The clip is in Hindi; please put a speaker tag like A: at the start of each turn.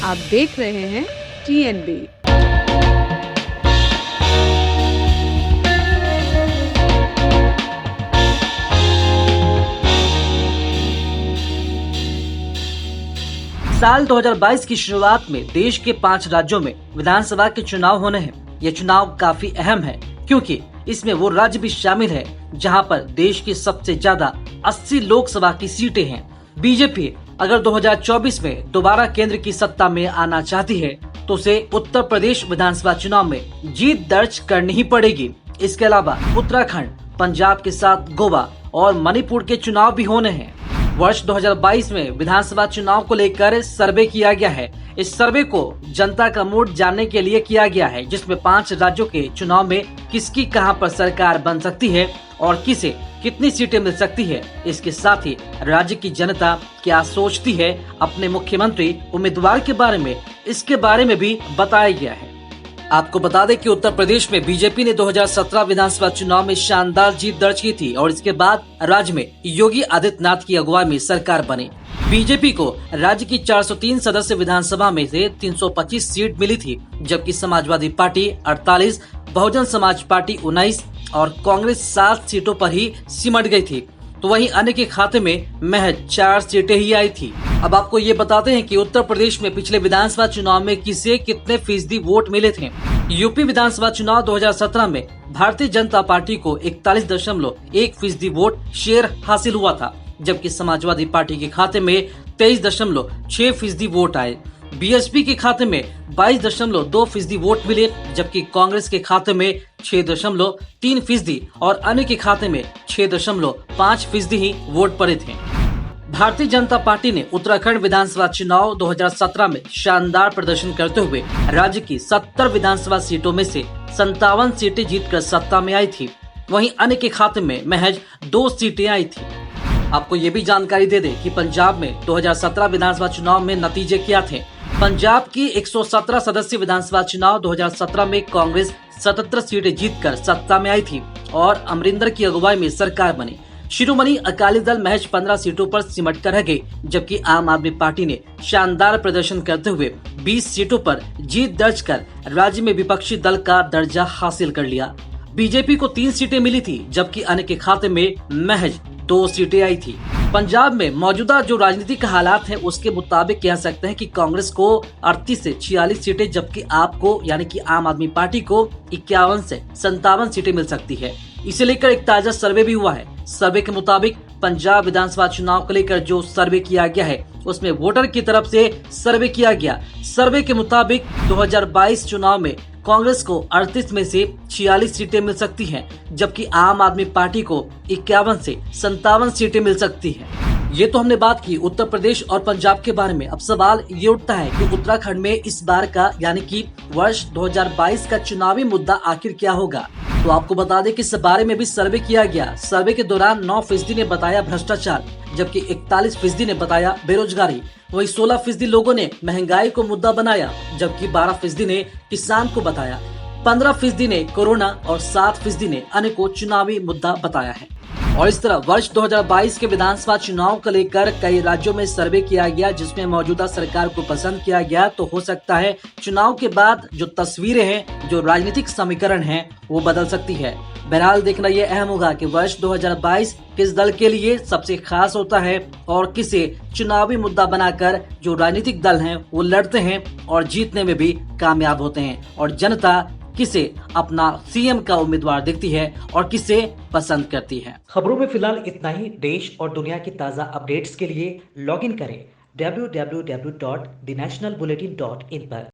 A: आप देख रहे हैं TNB।
B: साल 2022 की शुरुआत में देश के 5 राज्यों में विधानसभा के चुनाव होने हैं। ये चुनाव काफी अहम है क्योंकि इसमें वो राज्य भी शामिल है जहां पर देश की सबसे ज्यादा 80 लोकसभा की सीटें हैं। बीजेपी अगर 2024 में दोबारा केंद्र की सत्ता में आना चाहती है तो उसे उत्तर प्रदेश विधानसभा चुनाव में जीत दर्ज करनी ही पड़ेगी। इसके अलावा उत्तराखंड, पंजाब के साथ गोवा और मणिपुर के चुनाव भी होने हैं। वर्ष 2022 में विधानसभा चुनाव को लेकर सर्वे किया गया है। इस सर्वे को जनता का मूड जानने के लिए किया गया है, जिसमें 5 राज्यों के चुनाव में किसकी कहां पर सरकार बन सकती है और किसे कितनी सीटें मिल सकती है। इसके साथ ही राज्य की जनता क्या सोचती है अपने मुख्यमंत्री उम्मीदवार के बारे में, इसके बारे में भी बताया गया है। आपको बता दें कि उत्तर प्रदेश में बीजेपी ने 2017 विधानसभा चुनाव में शानदार जीत दर्ज की थी और इसके बाद राज्य में योगी आदित्यनाथ की अगुवाई में सरकार बनी। बीजेपी को राज्य की 403 सदस्य विधानसभा में से 325 सीट मिली थी, जबकि समाजवादी पार्टी 48, बहुजन समाज पार्टी 19 और कांग्रेस 7 सीटों पर ही सिमट गई थी। तो वहीं अन्य के खाते में महज 4 सीटें ही आई थी। अब आपको ये बताते हैं कि उत्तर प्रदेश में पिछले विधानसभा चुनाव में किसे कितने फीसदी वोट मिले थे। यूपी विधानसभा चुनाव 2017 में भारतीय जनता पार्टी को 41.1% वोट शेयर हासिल हुआ था, जबकि समाजवादी पार्टी के खाते में 23.6% वोट आए। बीएसपी के खाते में 22.2% वोट मिले, जबकि कांग्रेस के खाते में 6.3% और अन्य के खाते में 6.5% ही वोट पड़े थे। भारतीय जनता पार्टी ने उत्तराखंड विधानसभा चुनाव 2017 में शानदार प्रदर्शन करते हुए राज्य की 70 विधानसभा सीटों में से 57 सीटें जीतकर सत्ता में आई थी। वहीं अन्य के खाते में महज 2 सीटें आई थी। आपको ये भी जानकारी दे दें कि पंजाब में 2017 विधानसभा चुनाव में नतीजे क्या थे। पंजाब की 117 सदस्यीय विधानसभा चुनाव 2017 में कांग्रेस 77 सीटें जीतकर सत्ता में आई थी और अमरिंदर की अगुवाई में सरकार बनी। शिरोमणि अकाली दल महज 15 सीटों पर सिमट कर रह गई, जबकि आम आदमी पार्टी ने शानदार प्रदर्शन करते हुए 20 सीटों पर जीत दर्ज कर राज्य में विपक्षी दल का दर्जा हासिल कर लिया। बीजेपी को 3 सीटें मिली थी, जबकि अन्य के खाते में महज 2 सीटें आई थी। पंजाब में मौजूदा जो राजनीतिक हालात हैं उसके मुताबिक कह सकते हैं कि कांग्रेस को 38 से 46 सीटें, जबकि आपको यानी कि आम आदमी पार्टी को 51 से 57 सीटें मिल सकती है। इसे लेकर एक ताजा सर्वे भी हुआ है। सर्वे के मुताबिक पंजाब विधानसभा चुनाव को लेकर जो सर्वे किया गया है उसमें वोटर की तरफ से सर्वे किया गया। सर्वे के मुताबिक 2022 चुनाव में कांग्रेस को 38 में से 46 सीटें मिल सकती हैं, जबकि आम आदमी पार्टी को 51 से 57 सीटें मिल सकती हैं। ये तो हमने बात की उत्तर प्रदेश और पंजाब के बारे में। अब सवाल ये उठता है कि उत्तराखंड में इस बार का यानी कि वर्ष 2022 का चुनावी मुद्दा आखिर क्या होगा। तो आपको बता दें कि इस बारे में भी सर्वे किया गया। सर्वे के दौरान 9% ने बताया भ्रष्टाचार, जबकि 41% ने बताया बेरोजगारी। वहीं 16% लोगों ने महंगाई को मुद्दा बनाया, जबकि 12% ने किसान को बताया, 15% ने कोरोना और 7% ने अन्य को चुनावी मुद्दा बताया है। और इस तरह वर्ष 2022 के विधानसभा चुनाव को लेकर कई राज्यों में सर्वे किया गया, जिसमें मौजूदा सरकार को पसंद किया गया। तो हो सकता है चुनाव के बाद जो तस्वीरें हैं, जो राजनीतिक समीकरण हैं, वो बदल सकती है। बहरहाल देखना ये अहम होगा कि वर्ष 2022 किस दल के लिए सबसे खास होता है और किसे चुनावी मुद्दा बनाकर जो राजनीतिक दल हैं वो लड़ते हैं और जीतने में भी कामयाब होते हैं, और जनता किसे अपना सीएम का उम्मीदवार देखती है और किसे पसंद करती है।
C: खबरों में फिलहाल इतना ही। देश और दुनिया की ताज़ा अपडेट्स के लिए लॉगिन करें www.thenationalbulletin.in पर।